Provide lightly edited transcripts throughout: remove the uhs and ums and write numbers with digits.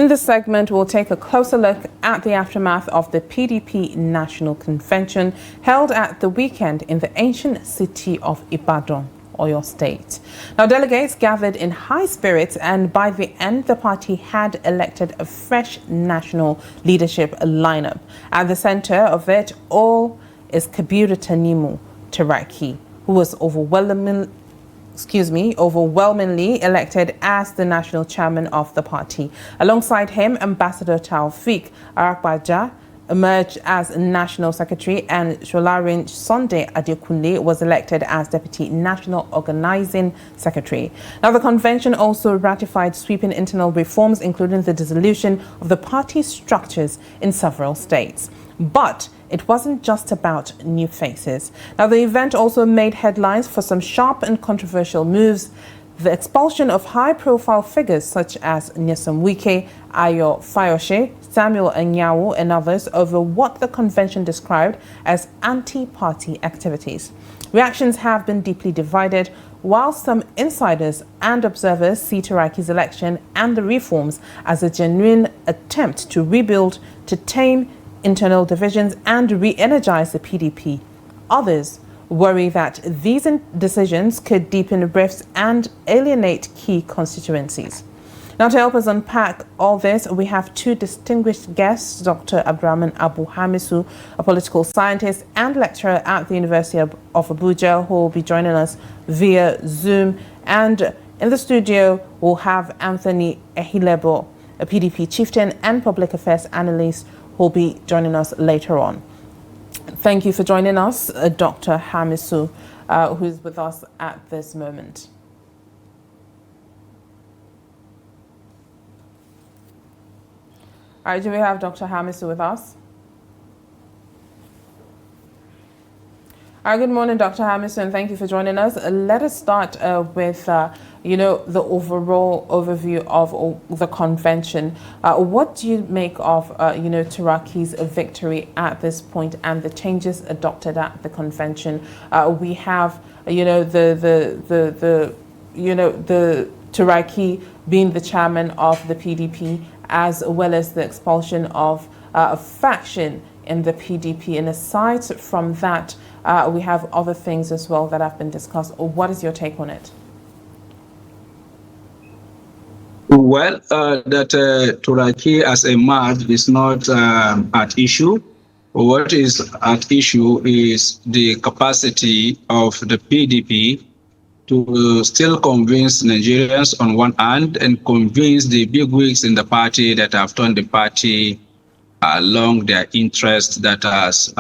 In this segment, we'll take a closer look at the aftermath of the PDP National Convention held at the weekend in the ancient city of Ibadan, Oyo State. Now, delegates gathered in high spirits, and by the end, the party had elected a fresh national leadership lineup. At the center of it all is Kabiru Tanimu Taraki, who was overwhelmingly elected as the national chairman of the party. Alongside him, Ambassador Taufik Arakbaja emerged as national secretary, and Sholarin Sunday Adekunle was elected as deputy national organizing secretary. Now, the convention also ratified sweeping internal reforms, including the dissolution of the party structures in several states. But it wasn't just about new faces. Now, the event also made headlines for some sharp and controversial moves: the expulsion of high-profile figures such as Nyesom Wike, Ayo Fayose, Samuel Anyanwu, and others over what the convention described as anti-party activities. Reactions have been deeply divided, while some insiders and observers see Taraki's election and the reforms as a genuine attempt to rebuild, to tame internal divisions, and re-energize the PDP. Others worry that these decisions could deepen rifts and alienate key constituencies. Now, to help us unpack all this, we have two distinguished guests: Dr. Abdulrahman Abu Hamisu, a political scientist and lecturer at the University of Abuja, who will be joining us via Zoom. And in the studio, we'll have Anthony Ehilebo, a PDP chieftain and public affairs analyst, who will be joining us later on. Thank you for joining us, Dr. Hamisu, who's with us at this moment. All right, do we have Dr. Hamisu with us? All right, good morning, Dr. Hamisu, and thank you for joining us. Let us start with, the overall overview of the convention. What do you make of, Taraki's victory at this point and the changes adopted at the convention? We have, the Taraki being the chairman of the PDP, as well as the expulsion of a faction in the PDP. And aside from that, we have other things as well that have been discussed. What is your take on it? Well, that Turaki as a march is not at issue. What is at issue is the capacity of the PDP to still convince Nigerians on one hand and convince the bigwigs in the party that have turned the party along their interest that has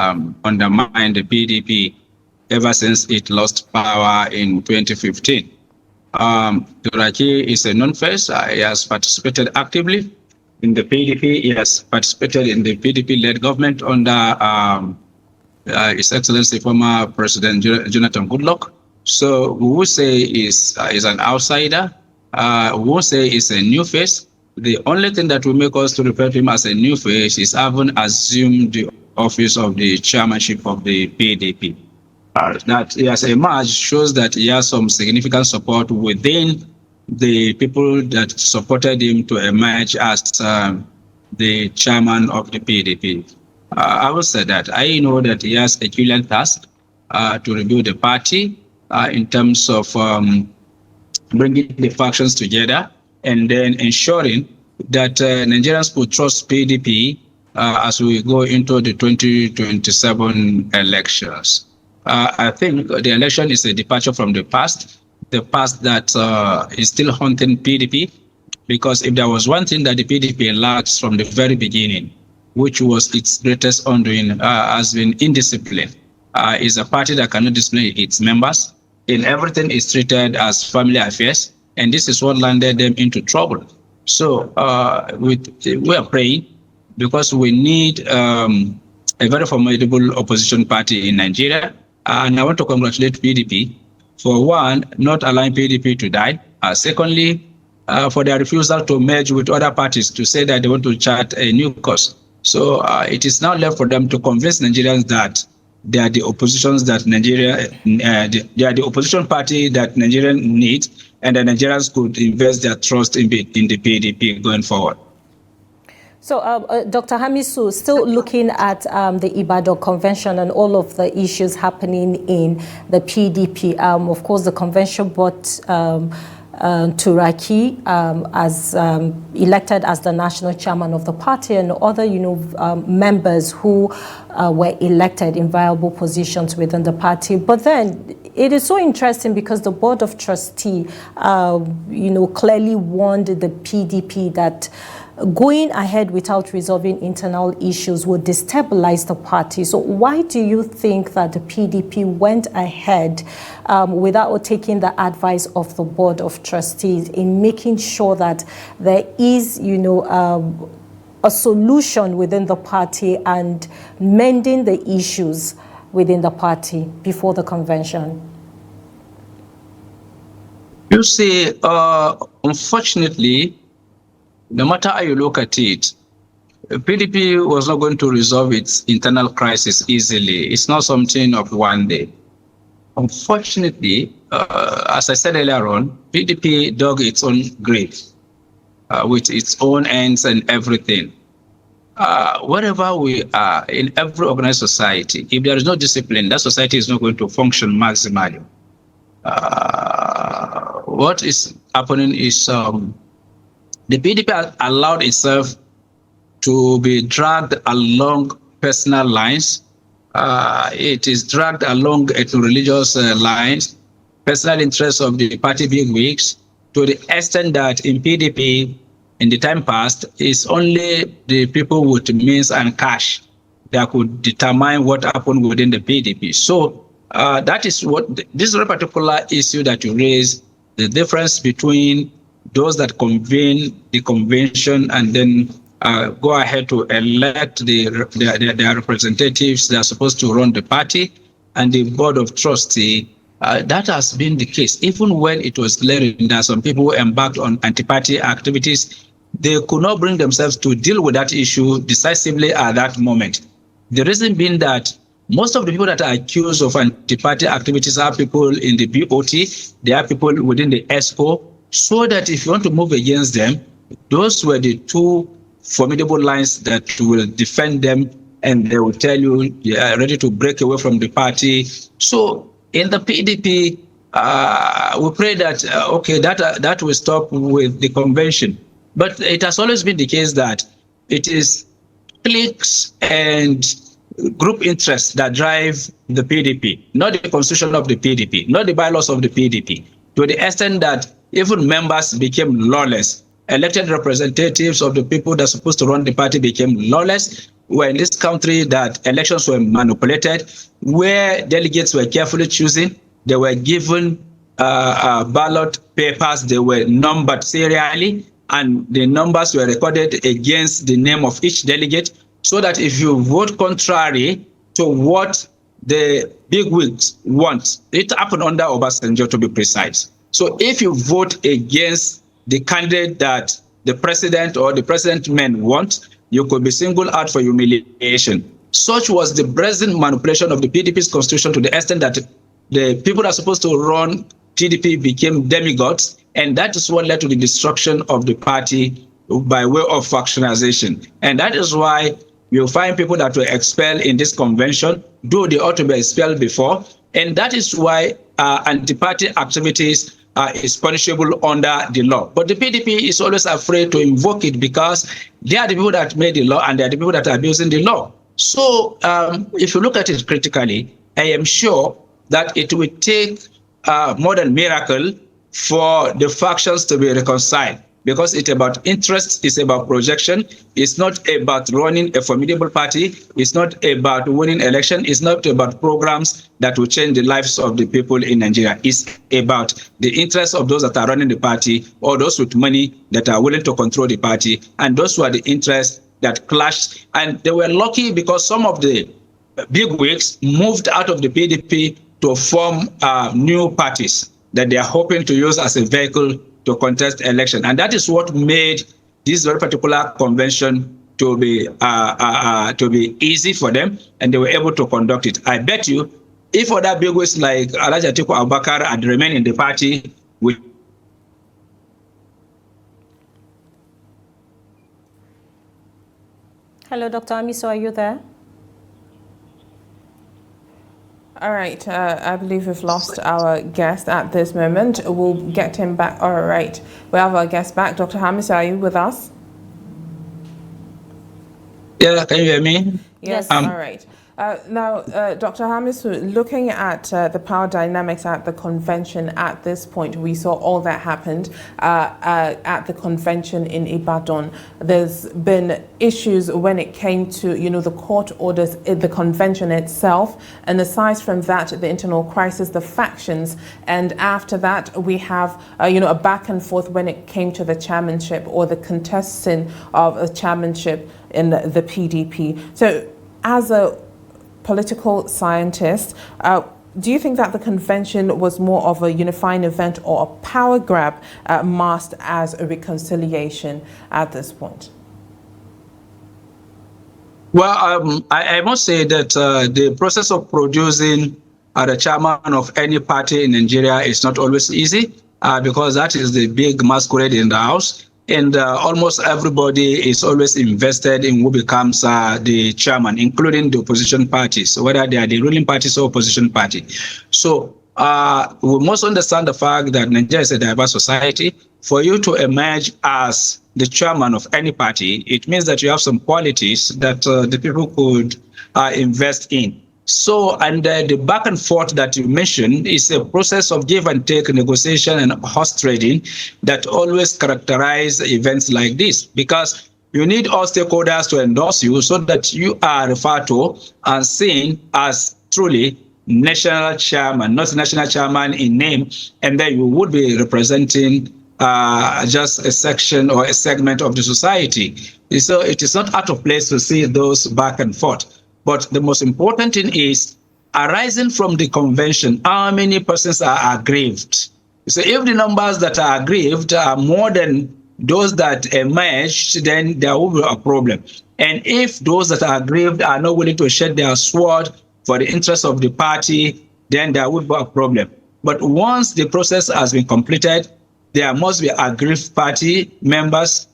undermined the PDP ever since it lost power in 2015. Turaki is a non-face. He has participated actively in the PDP. He has participated in the PDP-led government under His Excellency former President Jonathan Goodluck. So we would say is an outsider. We won't say he's a new face. The only thing that will make us to refer to him as a new face is having assumed the office of the chairmanship of the PDP. That he has emerged shows that he has some significant support within the people that supported him to emerge as the chairman of the PDP. I will say that I know that he has a Herculean task to rebuild the party in terms of bringing the factions together and then ensuring that Nigerians will trust PDP as we go into the 2027 elections. I think the election is a departure from the past that is still haunting PDP, because if there was one thing that the PDP lacked from the very beginning, which was its greatest undoing, has been indiscipline. Is a party that cannot discipline its members. In everything is treated as family affairs, and this is what landed them into trouble. So we are praying, because we need a very formidable opposition party in Nigeria. And I want to congratulate PDP for, one, not allowing PDP to die. Secondly, for their refusal to merge with other parties to say that they want to chart a new course. So it is now left for them to convince Nigerians that they are the oppositions that they are the opposition party that Nigeria needs, and the Nigerians could invest their trust in the PDP going forward. So, Dr. Hamisu, still looking at the Ibadan Convention and all of the issues happening in the PDP. Of course, the convention brought Turaki as elected as the national chairman of the party, and other, members who were elected in viable positions within the party. But then it is so interesting because the Board of Trustees, clearly warned the PDP that going ahead without resolving internal issues would destabilize the party. So why do you think that the PDP went ahead without taking the advice of the Board of Trustees in making sure that there is, a solution within the party and mending the issues within the party before the convention? You see, unfortunately, no matter how you look at it, PDP was not going to resolve its internal crisis easily. It's not something of one day. Unfortunately, as I said earlier on, PDP dug its own grave with its own ends and everything. Wherever we are, in every organized society, if there is no discipline, that society is not going to function maximally. What is happening is the PDP has allowed itself to be dragged along personal lines. It is dragged along religious lines, personal interests of the party bigwigs, to the extent that in PDP, in the time past, it's only the people with means and cash that could determine what happened within the PDP. So that is what this particular issue that you raise, the difference between those that convene the convention and then go ahead to elect their representatives that are supposed to run the party, and the Board of Trustees, that has been the case. Even when it was glaring that some people embarked on anti-party activities, they could not bring themselves to deal with that issue decisively at that moment. The reason being that most of the people that are accused of anti-party activities are people in the BOT, they are people within the ESCO, so that if you want to move against them, those were the two formidable lines that will defend them, and they will tell you they are ready to break away from the party. So in the PDP, we pray that, that will stop with the convention. But it has always been the case that it is cliques and group interests that drive the PDP, not the constitution of the PDP, not the bylaws of the PDP, to the extent that even members became lawless. Elected representatives of the people that are supposed to run the party became lawless. We're in this country that elections were manipulated, where delegates were carefully chosen. They were given ballot papers. They were numbered serially, and the numbers were recorded against the name of each delegate, so that if you vote contrary to what the bigwigs want, it happened under Obasanjo, to be precise. So if you vote against the candidate that the president or the president men want, you could be singled out for humiliation. Such was the brazen manipulation of the PDP's constitution, to the extent that the people that are supposed to run PDP became demigods, and that is what led to the destruction of the party by way of factionalization. And that is why you'll find people that were expelled in this convention, though they ought to be expelled before. And that is why anti-party activities is punishable under the law. But the PDP is always afraid to invoke it because they are the people that made the law, and they are the people that are abusing the law. So if you look at it critically, I am sure that it will take more than miracle for the factions to be reconciled, because it's about interest, it's about projection, it's not about running a formidable party, it's not about winning election, it's not about programs that will change the lives of the people in Nigeria. It's about the interests of those that are running the party, or those with money that are willing to control the party, and those who are the interests that clashed. And they were lucky because some of the bigwigs moved out of the PDP to form new parties that they are hoping to use as a vehicle to contest election. And that is what made this very particular convention to be easy for them, and they were able to conduct it. I bet you, if other bigwigs like Alhaji Atiku Abubakar had remained in the party, Hello, Dr. Hamisu, are you there? All right, I believe we've lost our guest at this moment. We'll get him back. All right, we have our guest back. Dr. Hamisu, are you with us? Yeah, can you hear me? Yes. All right. Now, Dr. Hamisu, looking at the power dynamics at the convention at this point, we saw all that happened at the convention in Ibadan. There's been issues when it came to, the court orders in the convention itself, and aside from that, the internal crisis, the factions, and after that, we have, a back and forth when it came to the chairmanship or the contesting of a chairmanship in the PDP. So, as a political scientist, do you think that the convention was more of a unifying event or a power grab masked as a reconciliation at this point? Well, I must say that the process of producing the chairman of any party in Nigeria is not always easy because that is the big masquerade in the house. And almost everybody is always invested in who becomes the chairman, including the opposition parties, whether they are the ruling parties or opposition party. So we must understand the fact that Nigeria is a diverse society. For you to emerge as the chairman of any party, it means that you have some qualities that the people could invest in. So, and the back and forth that you mentioned is a process of give and take, negotiation and horse trading that always characterize events like this, because you need all stakeholders to endorse you so that you are referred to and seen as truly national chairman, not national chairman in name, and then you would be representing just a section or a segment of the society. So it is not out of place to see those back and forth. But the most important thing is, arising from the convention, how many persons are aggrieved? So if the numbers that are aggrieved are more than those that emerged, then there will be a problem. And if those that are aggrieved are not willing to shed their sword for the interest of the party, then there will be a problem. But once the process has been completed, there must be aggrieved party members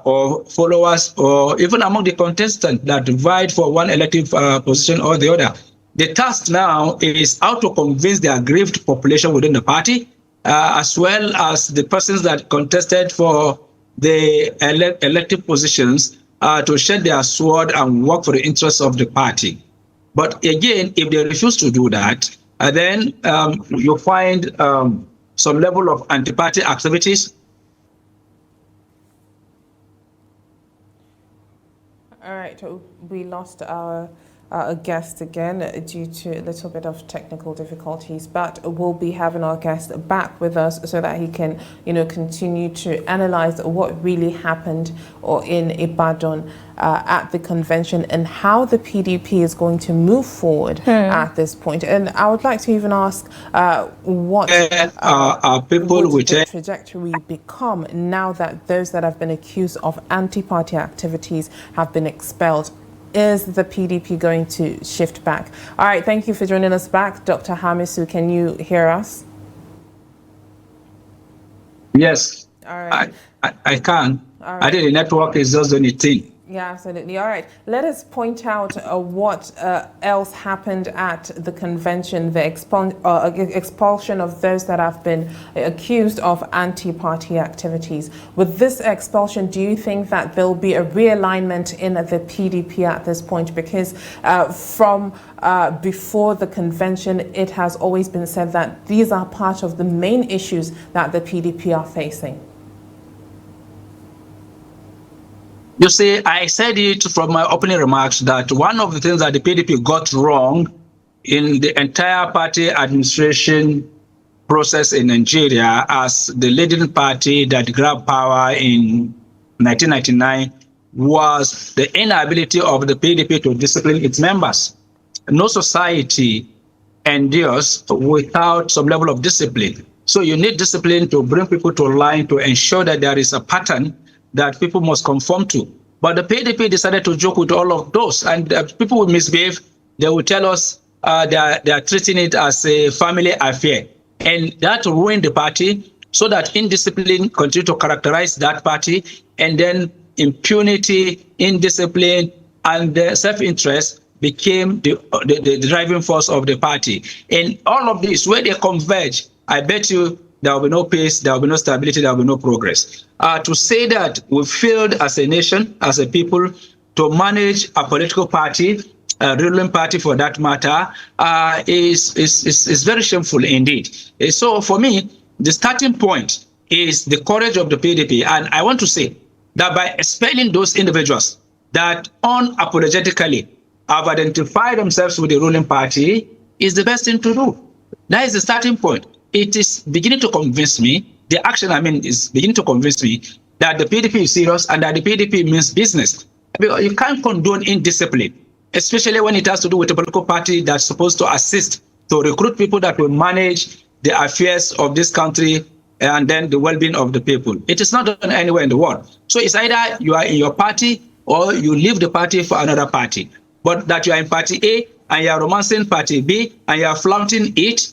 or followers, or even among the contestants that divide for one elective position or the other. The task now is how to convince the aggrieved population within the party, as well as the persons that contested for the elective positions to shed their sword and work for the interests of the party. But again, if they refuse to do that, then you find some level of anti-party activities. All right, we lost our guest again due to a little bit of technical difficulties, but we'll be having our guest back with us so that he can, continue to analyze what really happened or in Ibadan at the convention and how the PDP is going to move forward at this point. And I would like to even ask what people would the trajectory become now that those that have been accused of anti-party activities have been expelled. Is the PDP going to shift back? All right, thank you for joining us back. Dr. Hamisu, can you hear us? Yes, all right. I can. All right. I think the network is just doing its thing. Yeah, absolutely. All right. Let us point out what else happened at the convention, the expulsion of those that have been accused of anti-party activities. With this expulsion, do you think that there will be a realignment in the PDP at this point? Because from before the convention, it has always been said that these are part of the main issues that the PDP are facing. You see, I said it from my opening remarks that one of the things that the PDP got wrong in the entire party administration process in Nigeria as the leading party that grabbed power in 1999 was the inability of the PDP to discipline its members. No society endures without some level of discipline. So you need discipline to bring people to line, to ensure that there is a pattern that people must conform to. But the PDP decided to joke with all of those, and people will misbehave. They will tell us they are treating it as a family affair, and that ruined the party, so that indiscipline continue to characterize that party, and then impunity, indiscipline, and the self-interest became the driving force of the party. And all of this, when they converge, I bet you there will be no peace, there will be no stability, there will be no progress. To say that we failed as a nation, as a people, to manage a political party, a ruling party for that matter, is very shameful indeed. So for me, the starting point is the courage of the PDP. And I want to say that by expelling those individuals that unapologetically have identified themselves with the ruling party is the best thing to do. That is the starting point. It is beginning to convince me, the action is beginning to convince me that the PDP is serious and that the PDP means business. Because you can't condone indiscipline, especially when it has to do with a political party that's supposed to assist to recruit people that will manage the affairs of this country and then the well-being of the people. It is not done anywhere in the world. So it's either you are in your party or you leave the party for another party. But that you are in party A and you are romancing party B and you are flaunting it,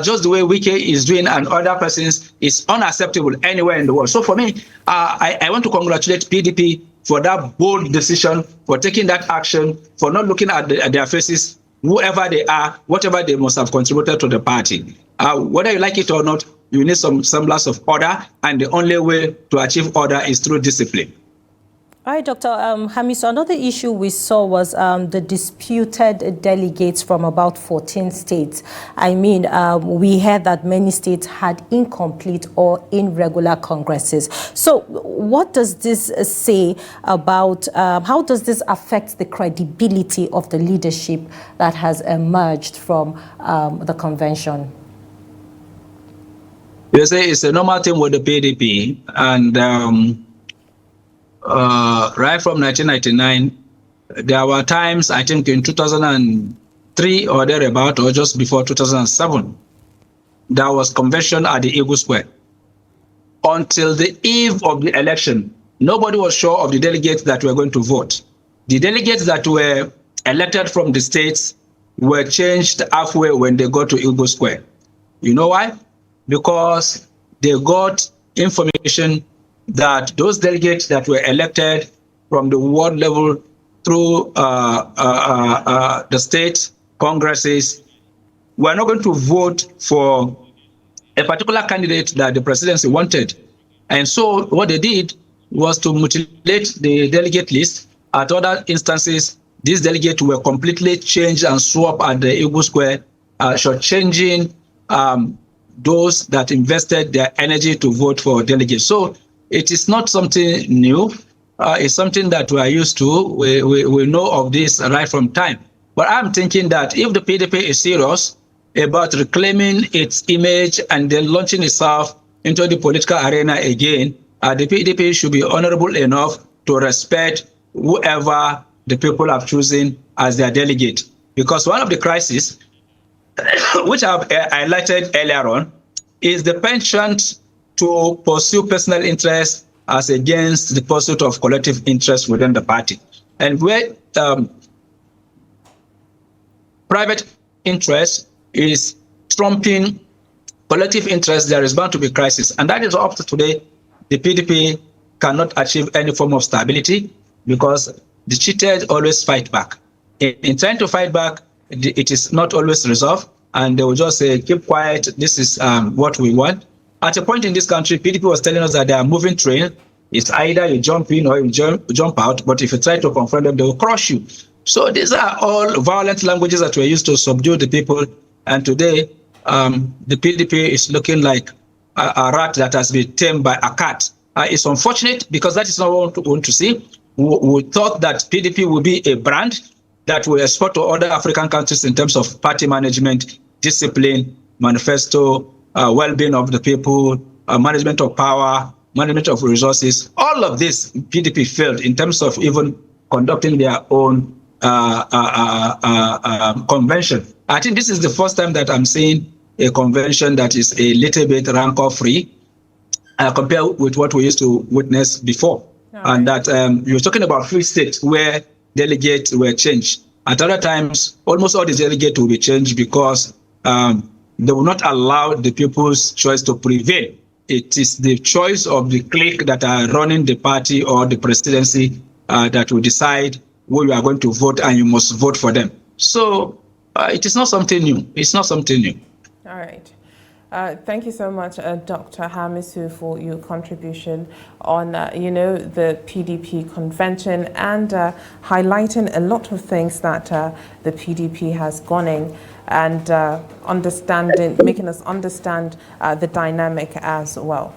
just the way Wike is doing and other persons, is unacceptable anywhere in the world. So for me, I want to congratulate PDP for that bold decision, for taking that action, for not looking at their faces, whoever they are, whatever they must have contributed to the party. Whether you like it or not, you need some semblance of order, and the only way to achieve order is through discipline. All right, Dr. Hamisu, another issue we saw was the disputed delegates from about 14 states. I mean, we heard that many states had incomplete or irregular congresses. So what does this say about, how does this affect the credibility of the leadership that has emerged from the convention? You say it's a normal thing with the PDP, and right from 1999, there were times, I think in 2003 or thereabout, or just before 2007, there was convention at the Eagle Square. Until the eve of the election, nobody was sure of the delegates that were going to vote. The delegates that were elected from the states were changed halfway when they got to Eagle Square. You know why? Because they got information that those delegates that were elected from the ward level through the state congresses were not going to vote for a particular candidate that the presidency wanted. And so what they did was to mutilate the delegate list. At other instances, these delegates were completely changed and swapped at the Eagle Square, shortchanging those that invested their energy to vote for delegates. So it is not something new. It's something that we are used to. We know of this right from time. But I'm thinking that if the PDP is serious about reclaiming its image and then launching itself into the political arena again, the PDP should be honorable enough to respect whoever the people have chosen as their delegate. Because one of the crises, which I've highlighted earlier on, is the penchant to pursue personal interests as against the pursuit of collective interest within the party. And where private interest is trumping collective interest, there is bound to be crisis. And that is up to today, the PDP cannot achieve any form of stability because the cheated always fight back. In trying to fight back, it is not always resolved, and they will just say, keep quiet, this is what we want. At a point in this country, PDP was telling us that they are moving train. It's either you jump in or you jump out, but if you try to confront them, they will crush you. So these are all violent languages that were used to subdue the people. And today, the PDP is looking like a rat that has been tamed by a cat. It's unfortunate because that is not what we want to see. We thought that PDP will be a brand that will export to other African countries in terms of party management, discipline, manifesto, well-being of the people, management of power, management of resources. All of this, PDP failed in terms of even conducting their own convention. I think this is the first time that I'm seeing a convention that is a little bit rancor-free compared with what we used to witness before. And that you're talking about free states where delegates were changed. At other times, almost all the delegates will be changed because they will not allow the people's choice to prevail. It is the choice of the clique that are running the party or the presidency that will decide who you are going to vote, and you must vote for them. So it is not something new. It's not something new. All right. Thank you so much, Dr. Hamisu, for your contribution on, the PDP convention and highlighting a lot of things that the PDP has gone in and making us understand the dynamic as well.